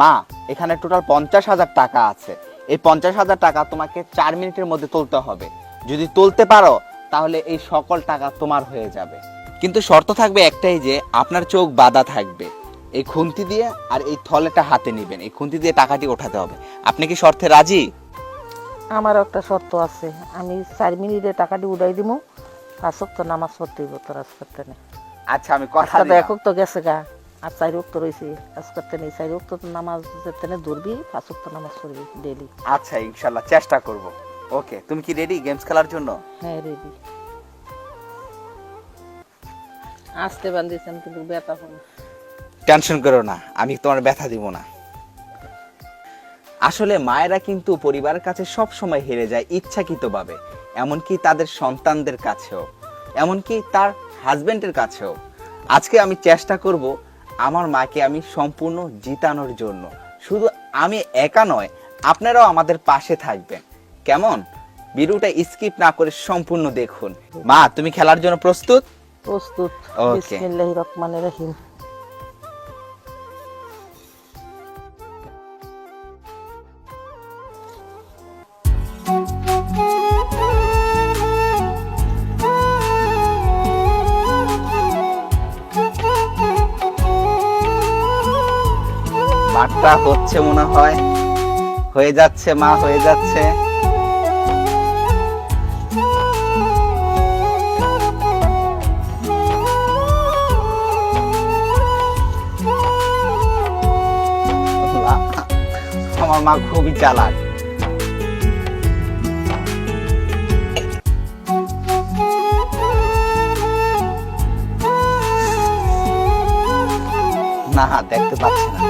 মা, এখানে টোটাল 50,000 টাকা আছে। এই 50,000 টাকা তোমাকে 4 মিনিটের মধ্যে তুলতে হবে। যদি তুলতে পারো তাহলে এই সকল টাকা তোমার হয়ে যাবে। কিন্তু শর্ত থাকবে একটাই, যে আপনার চোখ বাঁধা থাকবে। এই খুন্তি দিয়ে আর এই থলেটা হাতে নেবেন, এই খুন্তি দিয়ে টাকাটি ওঠাতে হবে। আপনি কি শর্তে রাজি? আমার একটা শর্ত আছে, আমি 4 মিনিটে টাকাটি উড়াই দিব, 5 ওয়াক্ত নামাজ পড়তে হইব তোর আজ করতে নেই। আচ্ছা, আমি কথা আজকে দিলাম। 1 ওয়াক্ত গেছে গা, আর 4 ওয়াক্ত রয়েছে, আজ করতে নেই। 4 ওয়াক্ত নামাজ যেতে ধরবি, 5 ওয়াক্ত নামাজ পড়বি ডেইলি। আচ্ছা, ইনশাআল্লাহ চেষ্টা করব। ওকে, তুমি কি রেডি গেমস খেলার জন্য? হ্যাঁ রেডি। আসতে বান্ধিছেন কিন্তু ব্যথা হবে। টেনশন করো না, আমি তোমার ব্যথা দিব না। আসলে মায়েরা কিন্তু পরিবারের কাছে সব সময় হেরে যায় ইচ্ছাকৃতভাবে, এমনকি তাদের সন্তানদের কাছেও, এমনকি তার হাজবেন্ডের কাছেও। আজকে আমি চেষ্টা করব আমার মাকে আমি সম্পূর্ণ জিতানোর জন্য। শুধু আমি একা নয়, আপনারাও আমাদের পাশে থাকবেন। কেমন? ভিডিওটা স্কিপ না করে সম্পূর্ণ দেখুন। মা, তুমি খেলার জন্য প্রস্তুত? প্রস্তুত। ওকে। বিসমিল্লাহির রহমানির রহিম। মাঠটা হচ্ছে মনে হয়, হয়ে যাচ্ছে মা, হয়ে যাচ্ছে। আমার মা খুবই চালাক। না, দেখতে পাচ্ছি না।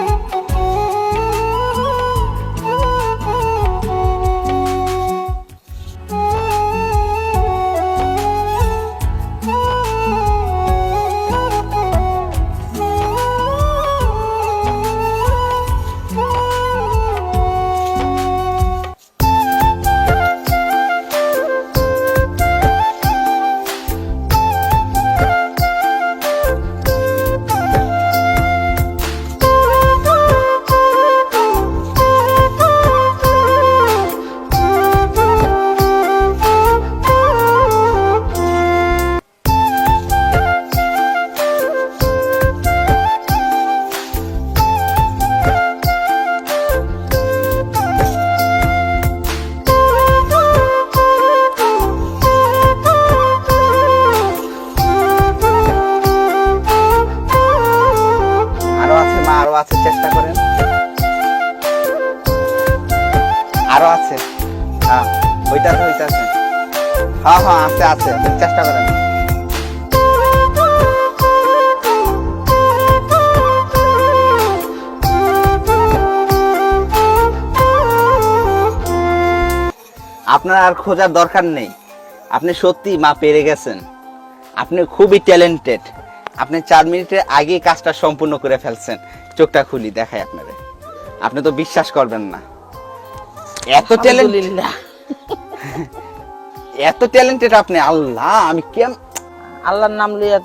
আরো আছে, চেষ্টা করেন। আরো আছে। হ্যাঁ, ওইটাতে হইতাছে। হ্যাঁ হ্যাঁ, আছে আছে, চেষ্টা করেন। আপনার আর খোঁজার দরকার নেই। আপনি সত্যি মা পেরে গেছেন। আপনি খুবই ট্যালেন্টেড। আপনি 4 মিনিটের আগে কাজটা সম্পূর্ণ করে ফেলছেন। চোখটা খুলি দেখাই আপনারে। আপনি তো বিশ্বাস করবেন না, এত ট্যালেন্টেড, এত ট্যালেন্টেড আপনি। আল্লাহ, আমি কেন আল্লাহর নাম লইয়া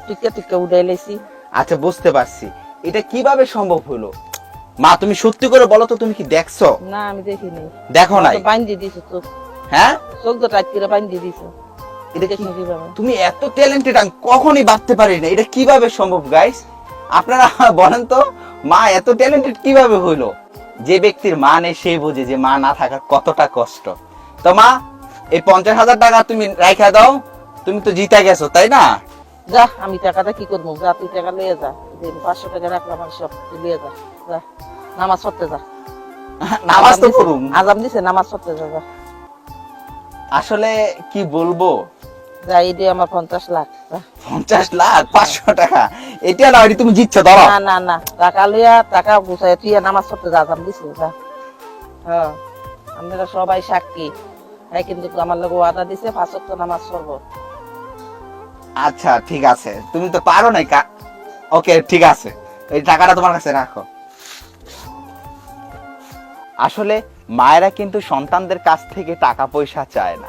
টিকে টিকে উড়াই লাইছি। আচ্ছা, বুঝতে পারছি। এটা কিভাবে সম্ভব হলো? মা, তুমি সত্যি করে বলো তো, তুমি কি দেখছো? না, আমি দেখিনি। দেখো নাই? বান্ধি দিছো চোখ। হ্যাঁ, চোখ তো টাইট করে বান্ধি দিছো। এটা কি দেখিনি কিভাবে? তুমি এত ট্যালেন্টেড, আমি কখনোই ভাবতে পারি না। এটা কিভাবে সম্ভব গাইস? আপনারা বলেন তো, মা এত ট্যালেন্টেড কিভাবে হইলো? যে ব্যক্তির মা নেই সে বোঝে যে মা না থাকার কতটা কষ্ট। তো মা, এই 50,000 টাকা তুমি রাইখা দাও। তুমি তো জিতে গেছো, তাই না? যা, আমি টাকাটা কি করবো? যা, তুই টাকা লইয়া যা। 500 টাকা রাখলাম, আর সব তুই লইয়া যা। যা, নামাজ পড়তে যা। নামাজ তো পড়ুম। আজাম দিছে, নামাজ পড়তে যা। যা, আসলে কি বলবো, যা, এই দিয়ে আমার 50 লাখ। যা। 50 লাখ 500 টাকা, এটা না, তুমি জিতছো। ধরো। না না না, টাকা লইয়া, টাকা গুছাই তুই নামাজ পড়তে যা। আজাম দিছে, যা। হ্যাঁ, আমরা সবাই সাক্ষী। হ্যাঁ, কিন্তু আমার লোক ওয়াদা দিছে 5 ওয়াক্ত নামাজ পড়বো। আচ্ছা, ঠিক আছে, তুমি তো পারো নাই। ওকে, ঠিক আছে, এই টাকাটা তোমার কাছে রাখো। আসলে মায়েরা কিন্তু সন্তানদের কাছ থেকে টাকা পয়সা চায় না,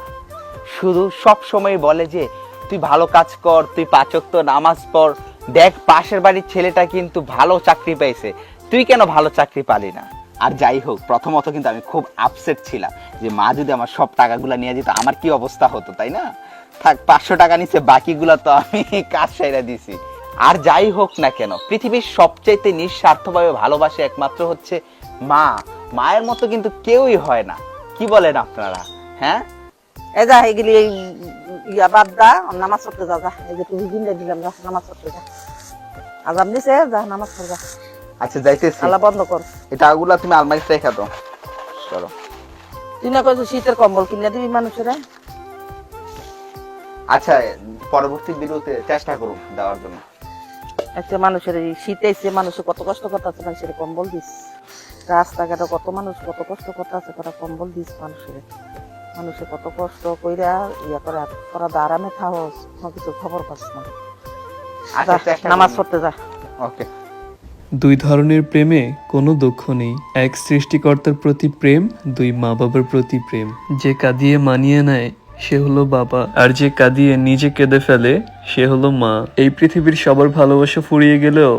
শুধু সব সময় বলে যে তুই ভালো কাজ কর, তুই 5 ওয়াক্ত নামাজ পড়। দেখ, পাশের বাড়ির ছেলেটা কিন্তু ভালো চাকরি পেয়েছে, তুই কেন ভালো চাকরি পালি না? আর যাই হোক, প্রথমত কিন্তু আমি খুব আপসেট ছিলাম যে মা যদি আমার সব টাকাগুলো নিয়ে যেত আমার কি অবস্থা হতো, তাই না? থাক, 500 টাকা নিচে বাকিগুলো তো আমি কাজ সাইরা দিছি। আর যাই হোক না কেন, পৃথিবীর সবচাইতে নিঃস্বার্থভাবে ভালোবাসে একমাত্র হচ্ছে মা। মায়ের মতো কিন্তু কেউই হয় না। কি বলেন আপনারা? হ্যাঁ, এই যা এগুলি ইয়া বাদ দা, নামাজ পড়তে যা যা। এই যে তুই দিন দিলাম, যা নামাজ পড়তে যা। আজান দিছে, যা নামাজ পড় যা। আচ্ছা যাইতেছি। আল্লাহ বন্ধ কর। এই টাকাগুলো তুমি আলমারিতে রেখে দাও। চলো। তুই না কইছিস শীতের কম্বল কিনে দিবি মানুষের? আচ্ছা, পরবর্তী ভিডিওতে চেষ্টা করুন দেওয়ার জন্য। একটা মানুষের এই শীতে এসে মানুষের কত কষ্ট করতে আছে, মানুষের কম্বল দিস। রাস্তাঘাটে কত মানুষ কত কষ্ট করতে আছে, তারা কম্বল দিস মানুষের। মানুষের কত কষ্ট কইরা ইয়া করে তোরা তো আরামে থাকস, কোনো কিছু খবর পাস না। আচ্ছা, যা, চেষ্টা নামাজ করুন। পড়তে যা। ওকে। দুই ধরনের প্রেমে কোনো দুঃখ নেই। এক সৃষ্টিকর্তার প্রতি প্রেম, দুই মা বাবার প্রতি প্রেম। যে কাঁদিয়ে মানিয়ে নেয় সে হলো বাবা, আর যে কাঁদিয়ে নিজে কেঁদে ফেলে সে হলো মা। এই পৃথিবীর সবার ভালোবাসা ফুরিয়ে গেলেও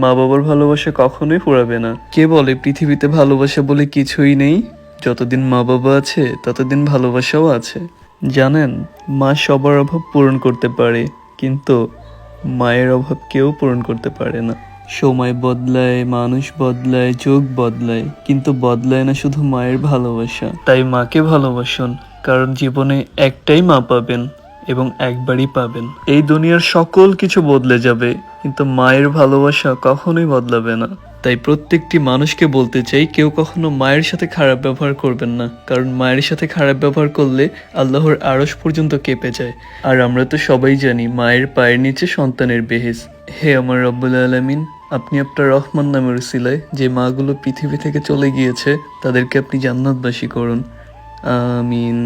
মা বাবার ভালোবাসা কখনোই ফুরাবে না। কে বলে পৃথিবীতে ভালোবাসা বলে কিছুই নেই? যতদিন মা বাবা আছে ততদিন ভালোবাসাও আছে। জানেন, মা সবার অভাব পূরণ করতে পারে, কিন্তু মায়ের অভাব কেউ পূরণ করতে পারে না। সময় বদলায়, মানুষ বদলায়, যুগ বদলায়, কিন্তু বদলায় না শুধু মায়ের ভালোবাসা। তাই মাকে ভালোবাসুন, কারণ জীবনে একটাই মা পাবেন এবং একবারই পাবেন। এই দুনিয়ার সকল কিছু বদলে যাবে, কিন্তু মায়ের ভালোবাসা কখনোই বদলাবে না। তাই প্রত্যেকটি মানুষকে বলতে চাই, কেউ কখনো মায়ের সাথে খারাপ ব্যবহার করবেন না, কারণ মায়ের সাথে খারাপ ব্যবহার করলে আল্লাহর আরশ পর্যন্ত কেঁপে যায়। আর আমরা তো সবাই জানি মায়ের পায়ের নিচে সন্তানের বেহেস। হে আমার রব্বুল আলামিন, আপনি আপনার রহমান নামের উসিলায় যে মাগুলো পৃথিবী থেকে চলে গিয়েছে তাদেরকে আপনি জান্নাতবাসী করুন। আমিন।